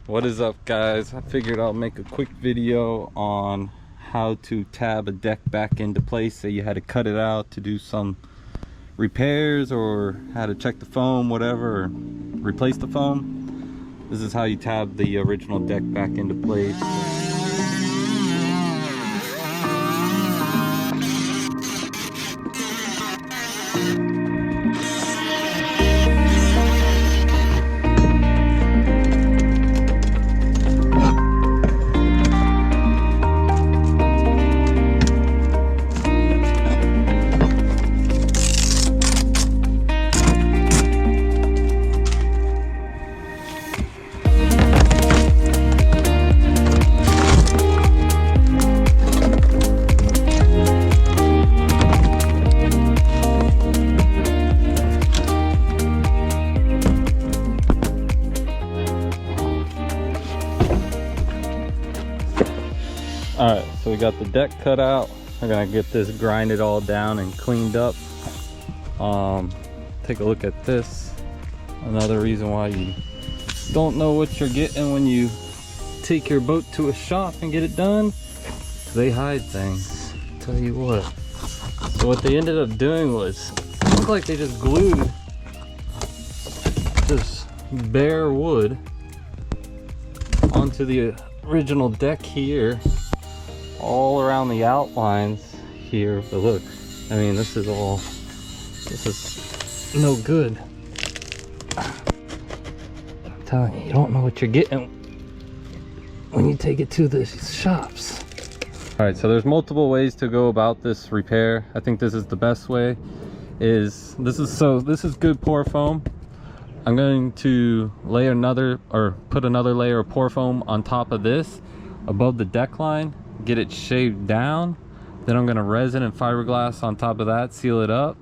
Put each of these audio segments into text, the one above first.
What is up, guys? I figured I'll make a quick video on how to tab a deck back into place. Say you had to cut it out to do some repairs or how to check the foam, whatever, or replace the foam. This is how you tab the original deck back into place. Alright, so we got the deck cut out. We're gonna get this grinded all down and cleaned up. Take a look at this. Another reason why you don't know what you're getting when you take your boat to a shop and get it done. They hide things, tell you what. So what they ended up doing was, it looked like they just glued this bare wood onto the original deck here, all around the outlines here. But look, I mean, this is no good. I'm telling you, you don't know what you're getting when you take it to the shops. All right, so there's multiple ways to go about this repair. I think this is the best way. This is good pour foam. I'm going to lay put another layer of pour foam on top of this above the deck line, get it shaved down. Then I'm going to resin and fiberglass on top of that, seal it up.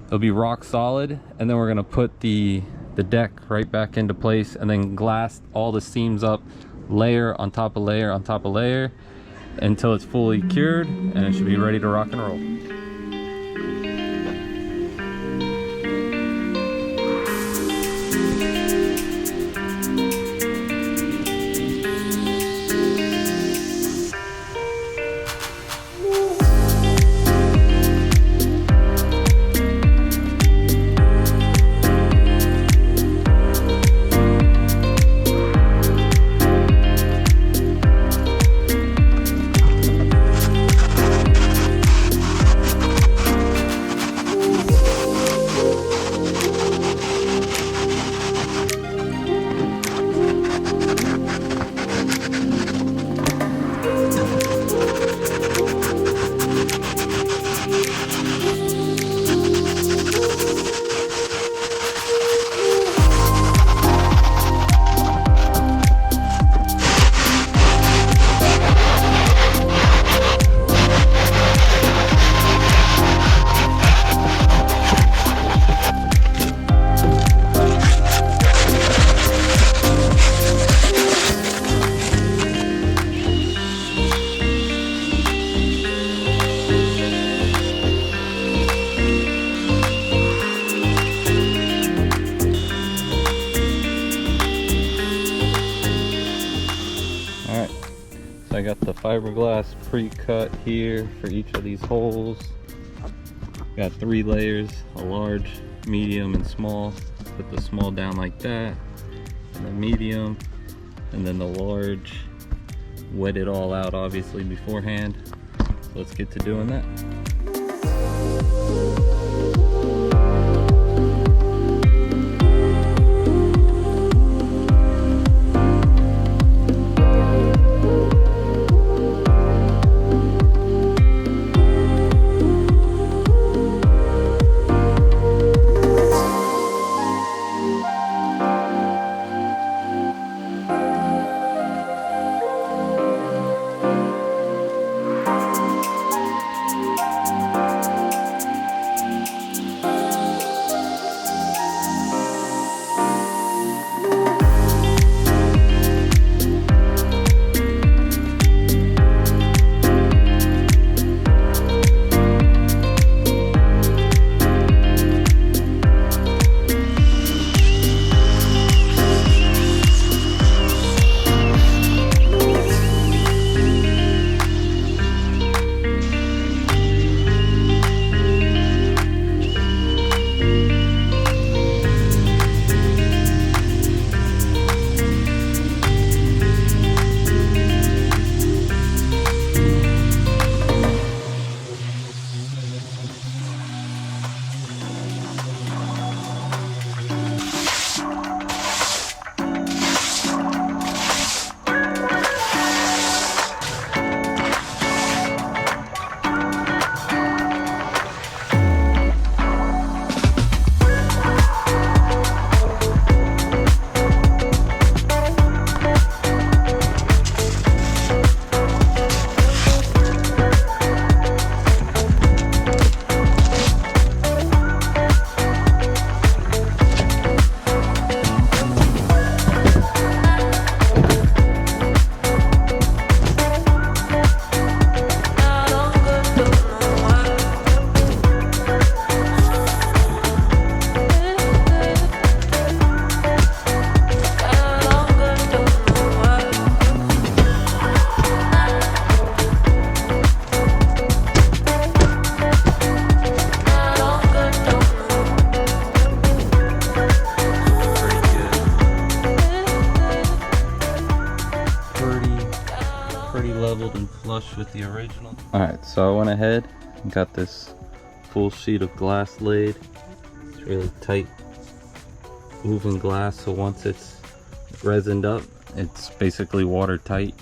It'll be rock solid, and then we're going to put the deck right back into place and then glass all the seams up, layer on top of layer on top of layer, until it's fully cured, and it should be ready to rock and roll. I got the fiberglass pre-cut here for each of these holes. Got 3 layers, a large, medium, and small. Put the small down like that, and the medium, and then the large. Wet it all out obviously beforehand. So let's get to doing that. leveled and flush with the original. Alright, so I went ahead and got this full sheet of glass laid. It's really tight moving glass, so once it's resined up, it's basically watertight.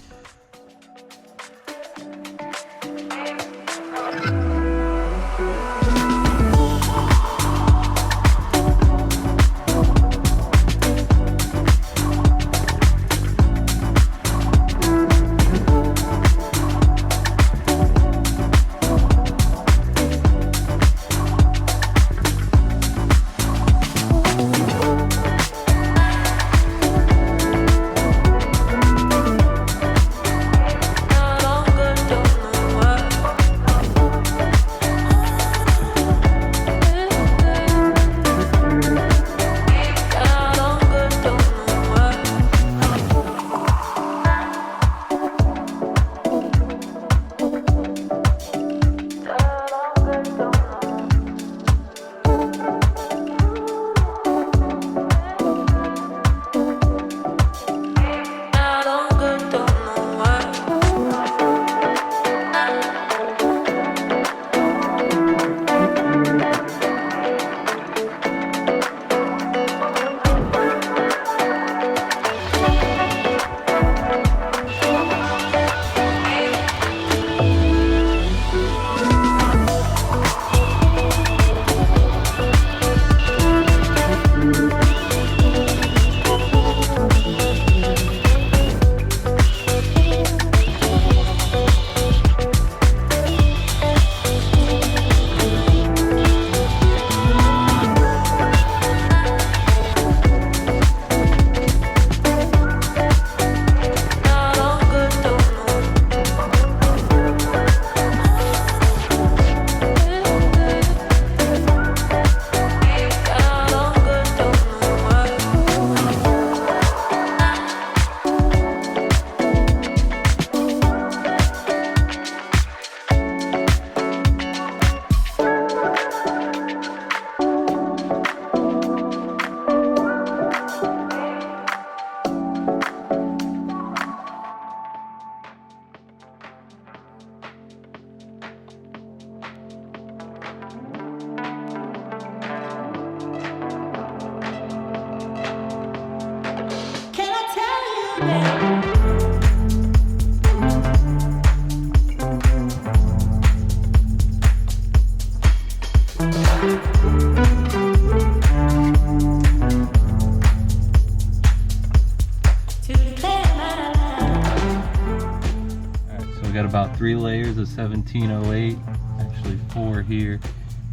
We got about 3 layers of 1708, actually 4 here.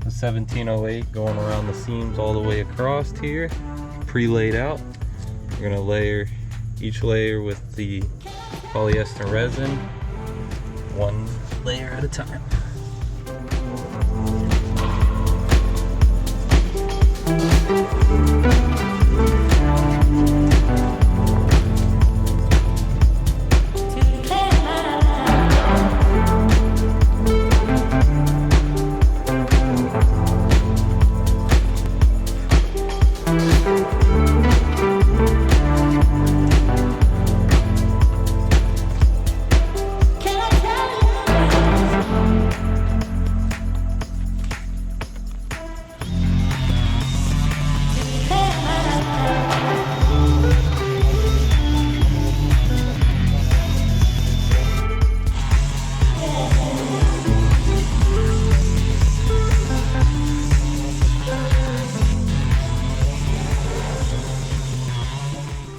The 1708 going around the seams all the way across here, pre-laid out. We're gonna layer each layer with the polyester resin, 1 layer at a time.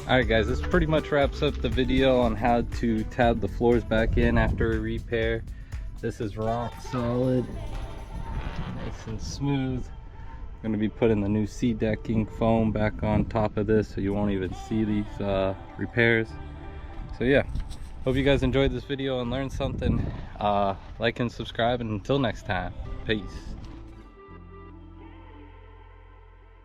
Alright guys, this pretty much wraps up the video on how to tab the floors back in after a repair. This is rock solid, nice and smooth. I'm going to be putting the new seat decking foam back on top of this so you won't even see these repairs. So yeah, hope you guys enjoyed this video and learned something. Like and subscribe, and until next time, peace.